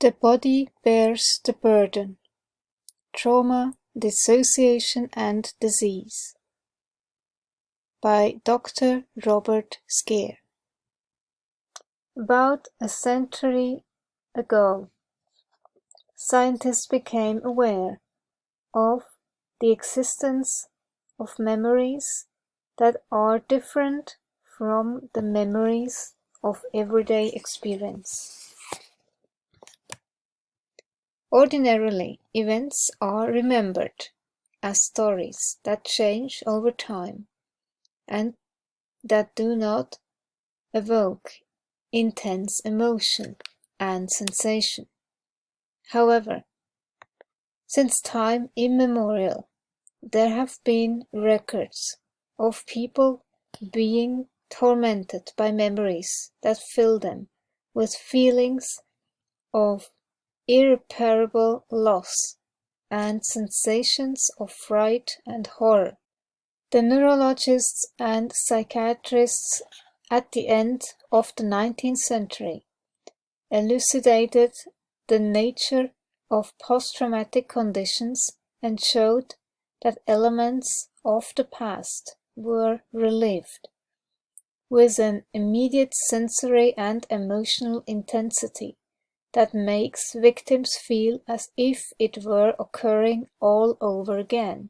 The body bears the burden. Trauma, Dissociation and Disease by Dr. Robert Scaer. About a century ago, scientists became aware of the existence of memories that are different from the memories of everyday experience. Ordinarily, events are remembered as stories that change over time and that do not evoke intense emotion and sensation. However, since time immemorial, there have been records of people being tormented by memories that fill them with feelings of irreparable loss and sensations of fright and horror. The neurologists and psychiatrists at the end of the 19th century elucidated the nature of post-traumatic conditions and showed that elements of the past were relived with an immediate sensory and emotional intensity that makes victims feel as if it were occurring all over again,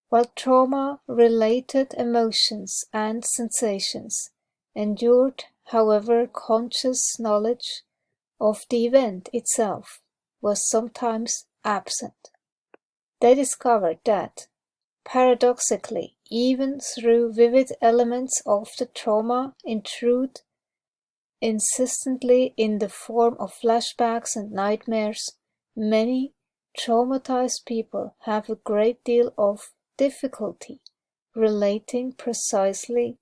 while trauma-related emotions and sensations endured. However, conscious knowledge of the event itself was sometimes absent. They discovered that, paradoxically, even through vivid elements of the trauma intrude insistently in the form of flashbacks and nightmares, many traumatized people have a great deal of difficulty relating precisely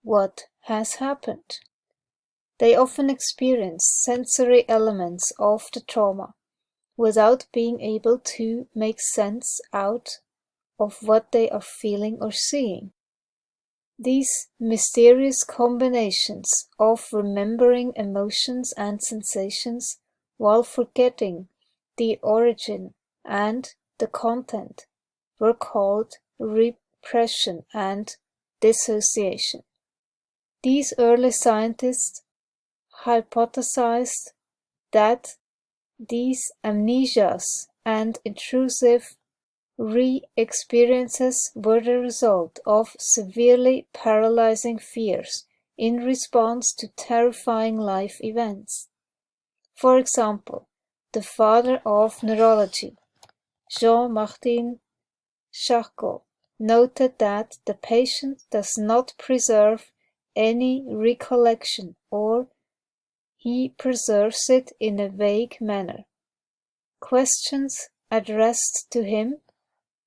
what has happened. They often experience sensory elements of the trauma without being able to make sense out of what they are feeling or seeing. These mysterious combinations of remembering emotions and sensations while forgetting the origin and the content were called repression and dissociation. These early scientists hypothesized that these amnesias and intrusive re-experiences were the result of severely paralyzing fears in response to terrifying life events. For example, the father of neurology, Jean-Martin Charcot, noted that the patient does not preserve any recollection, or he preserves it in a vague manner. Questions addressed to him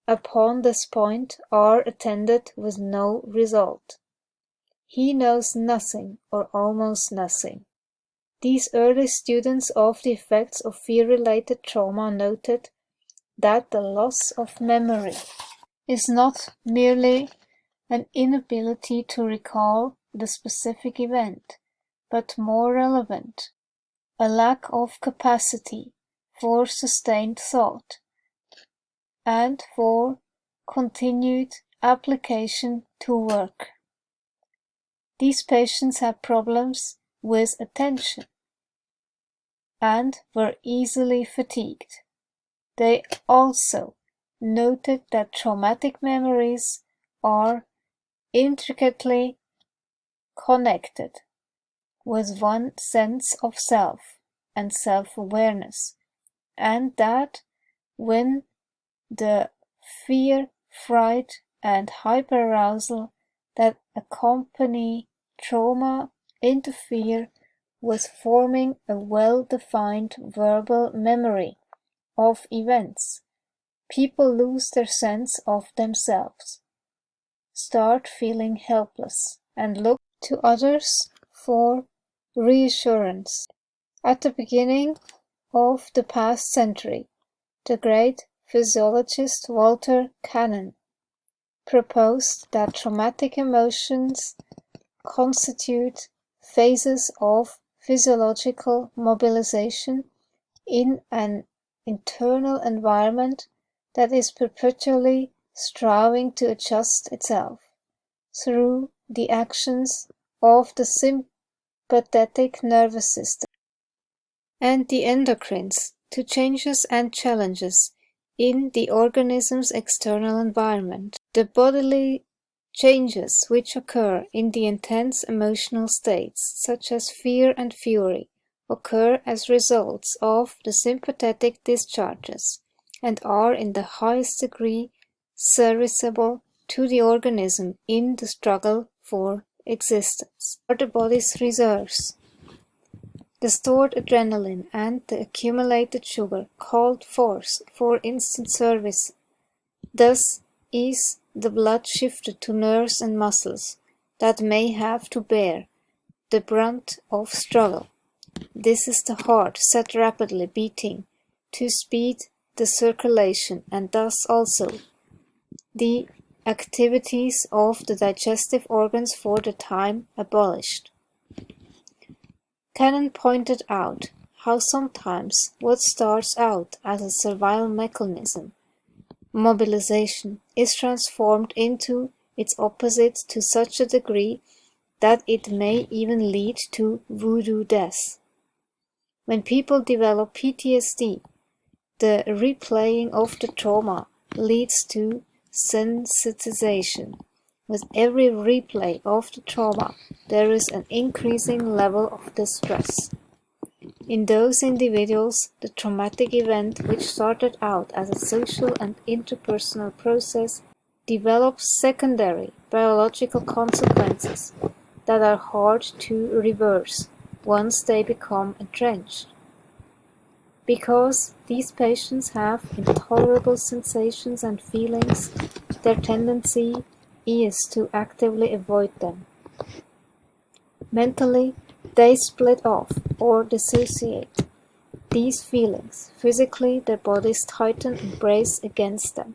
upon this point are attended with no result. He knows nothing or almost nothing. These early students of the effects of fear-related trauma noted that the loss of memory is not merely an inability to recall the specific event, but more relevant, a lack of capacity for sustained thought and for continued application to work. These patients had problems with attention and were easily fatigued. They also noted that traumatic memories are intricately connected with one's sense of self and self-awareness, and that when the fear, fright, and hyperarousal that accompany trauma interfere with forming a well-defined verbal memory of events, people lose their sense of themselves, start feeling helpless, and look to others for reassurance. At the beginning of the past century, the great physiologist Walter Cannon proposed that traumatic emotions constitute phases of physiological mobilization in an internal environment that is perpetually striving to adjust itself through the actions of the sympathetic nervous system and the endocrines to changes and challenges in the organism's external environment. The bodily changes which occur in the intense emotional states, such as fear and fury, occur as results of the sympathetic discharges and are in the highest degree serviceable to the organism in the struggle for existence. Are the body's reserves. The stored adrenaline and the accumulated sugar called for instant service. Thus is the blood shifted to nerves and muscles that may have to bear the brunt of struggle. This is the heart set rapidly beating to speed the circulation and thus also the activities of the digestive organs for the time abolished. Cannon pointed out how sometimes what starts out as a survival mechanism, mobilization, is transformed into its opposite to such a degree that it may even lead to voodoo death. When people develop PTSD, the replaying of the trauma leads to sensitization. With every replay of the trauma, there is an increasing level of distress. In those individuals, the traumatic event, which started out as a social and interpersonal process, develops secondary biological consequences that are hard to reverse once they become entrenched. Because these patients have intolerable sensations and feelings, their tendency is to actively avoid them. Mentally, they split off or dissociate these feelings. Physically, their bodies tighten and brace against them.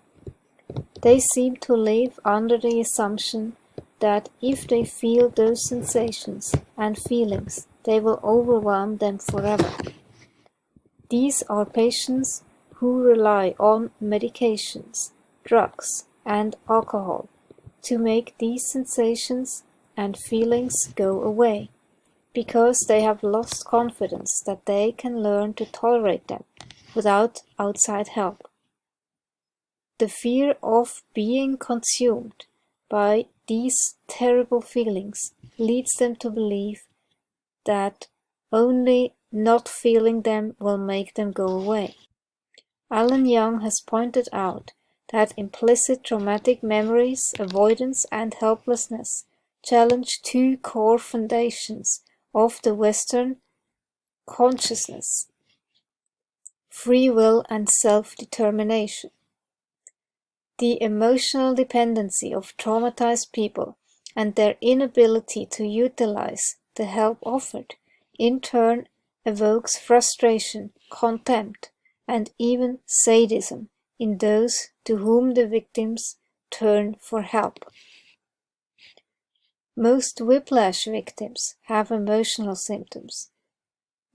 They seem to live under the assumption that if they feel those sensations and feelings, they will overwhelm them forever. These are patients who rely on medications, drugs, and alcohol to make these sensations and feelings go away, because they have lost confidence that they can learn to tolerate them without outside help. The fear of being consumed by these terrible feelings leads them to believe that only not feeling them will make them go away. Alan Young has pointed out that implicit traumatic memories, avoidance, and helplessness challenge two core foundations of the Western consciousness: free will and self-determination. The emotional dependency of traumatized people and their inability to utilize the help offered, in turn, evokes frustration, contempt, and even sadism in those to whom the victims turn for help. Most whiplash victims have emotional symptoms.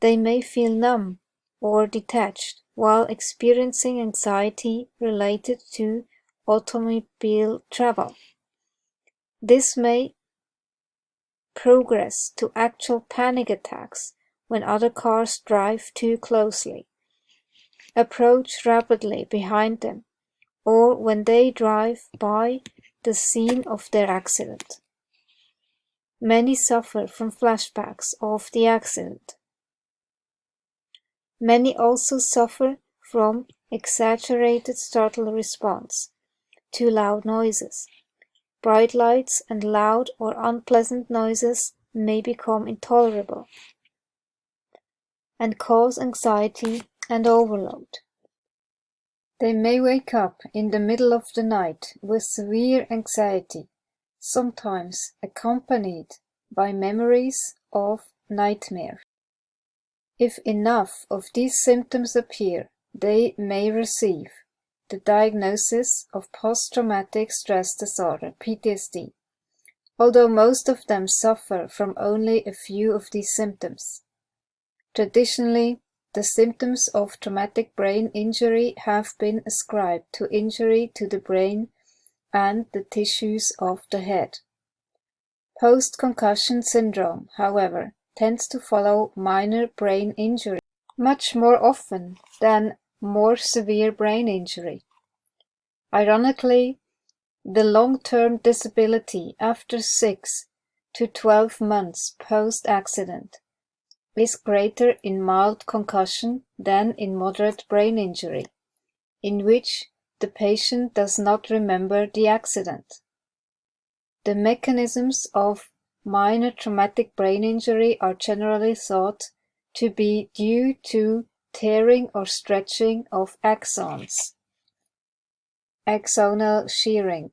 They may feel numb or detached while experiencing anxiety related to automobile travel. This may progress to actual panic attacks when other cars drive too closely, approach rapidly behind them, or when they drive by the scene of their accident. Many suffer from flashbacks of the accident. Many also suffer from exaggerated startle response to loud noises. Bright lights and loud or unpleasant noises may become intolerable and cause anxiety and overload. They may wake up in the middle of the night with severe anxiety, sometimes accompanied by memories of nightmares. If enough of these symptoms appear, they may receive the diagnosis of post-traumatic stress disorder, PTSD, although most of them suffer from only a few of these symptoms. Traditionally, the symptoms of traumatic brain injury have been ascribed to injury to the brain and the tissues of the head. Post-concussion syndrome, however, tends to follow minor brain injury much more often than more severe brain injury. Ironically, the long-term disability after 6 to 12 months post-accident is greater in mild concussion than in moderate brain injury, in which the patient does not remember the accident. The mechanisms of minor traumatic brain injury are generally thought to be due to tearing or stretching of axons, axonal shearing,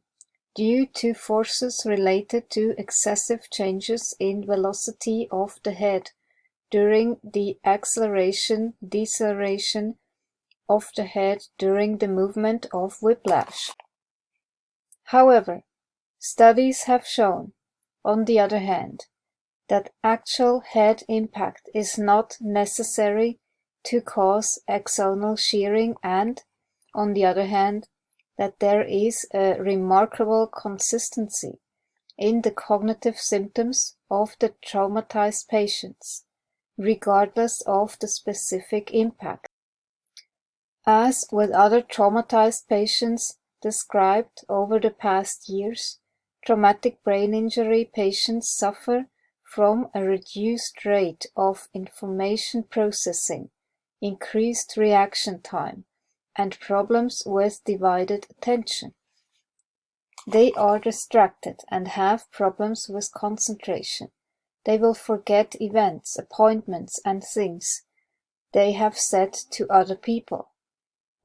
due to forces related to excessive changes in velocity of the head during the acceleration-deceleration of the head during the movement of whiplash. However, studies have shown, on the other hand, that actual head impact is not necessary to cause axonal shearing and, on the other hand, that there is a remarkable consistency in the cognitive symptoms of the traumatized patients, regardless of the specific impact. As with other traumatized patients described over the past years, traumatic brain injury patients suffer from a reduced rate of information processing, increased reaction time, and problems with divided attention. They are distracted and have problems with concentration. They will forget events, appointments, and things they have said to other people.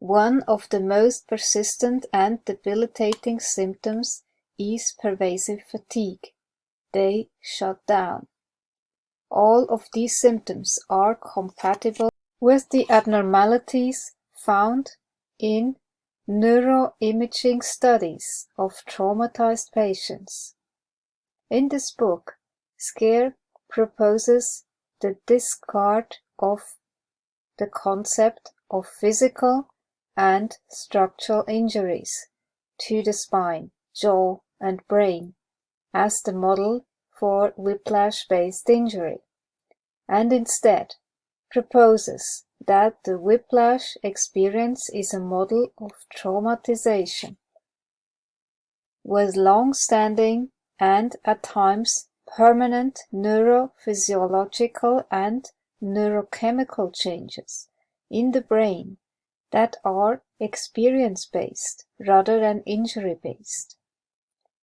One of the most persistent and debilitating symptoms is pervasive fatigue. They shut down. All of these symptoms are compatible with the abnormalities found in neuroimaging studies of traumatized patients. In this book, Scaer proposes the discard of the concept of physical and structural injuries to the spine, jaw, and brain as the model for whiplash-based injury, and instead proposes that the whiplash experience is a model of traumatization with long-standing and at times permanent neurophysiological and neurochemical changes in the brain that are experience-based rather than injury-based.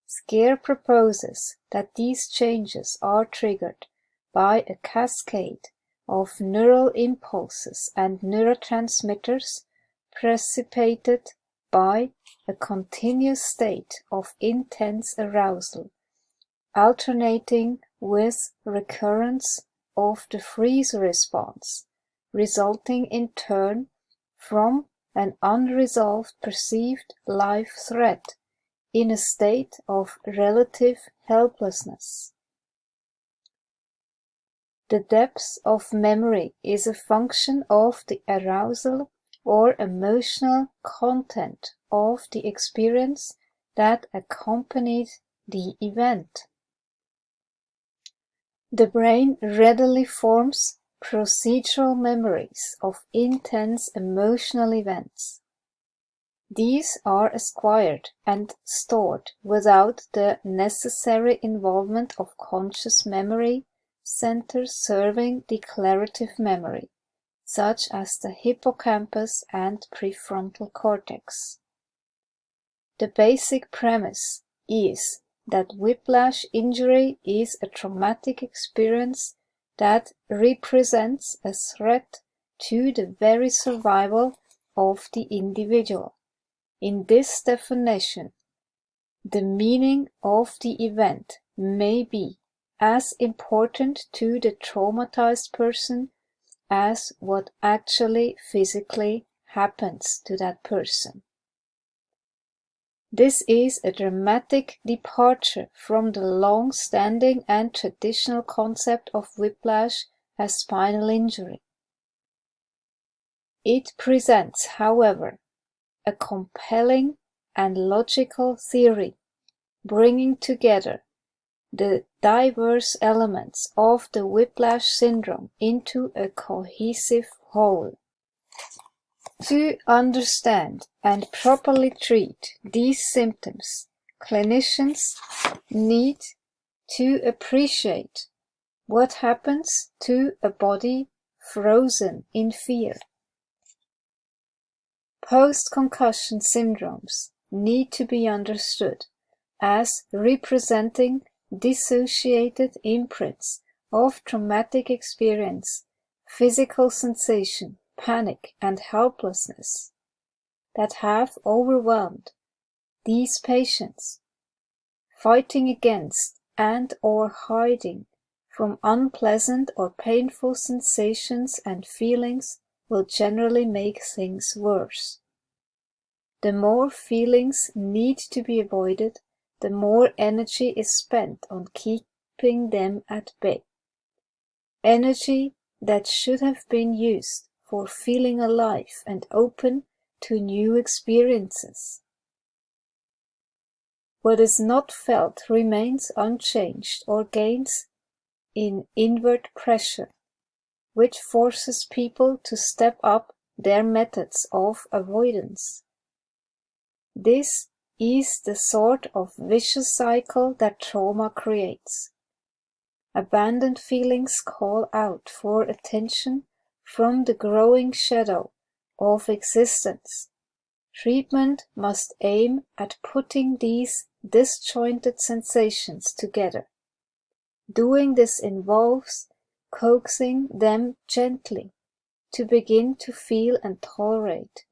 Scaer proposes that these changes are triggered by a cascade of neural impulses and neurotransmitters precipitated by a continuous state of intense arousal, alternating with recurrence of the freeze response, resulting in turn from an unresolved perceived life threat in a state of relative helplessness. The depth of memory is a function of the arousal or emotional content of the experience that accompanied the event. The brain readily forms procedural memories of intense emotional events. These are acquired and stored without the necessary involvement of conscious memory centers serving declarative memory, such as the hippocampus and prefrontal cortex. The basic premise is that whiplash injury is a traumatic experience that represents a threat to the very survival of the individual. In this definition, the meaning of the event may be as important to the traumatized person as what actually physically happens to that person. This is a dramatic departure from the long-standing and traditional concept of whiplash as spinal injury. It presents, however, a compelling and logical theory, bringing together the diverse elements of the Whiplash syndrome into a cohesive whole. To understand and properly treat these symptoms, clinicians need to appreciate what happens to a body frozen in fear. Post-concussion syndromes need to be understood as representing dissociated imprints of traumatic experience, physical sensation, panic, and helplessness that have overwhelmed these patients, fighting against and/or hiding from unpleasant or painful sensations and feelings will generally make things worse. The more feelings need to be avoided, the more energy is spent on keeping them at bay. Energy that should have been used for feeling alive and open to new experiences. What is not felt remains unchanged or gains in inward pressure, which forces people to step up their methods of avoidance. This is the sort of vicious cycle that trauma creates. Abandoned feelings call out for attention from the growing shadow of existence. Treatment must aim at putting these disjointed sensations together. Doing this involves coaxing them gently to begin to feel and tolerate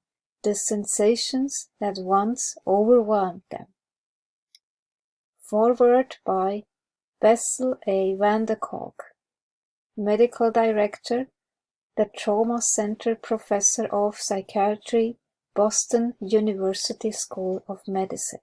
the sensations that once overwhelmed them. Foreword by Bessel A. van der Kolk, Medical Director, the Trauma Center Professor of Psychiatry, Boston University School of Medicine.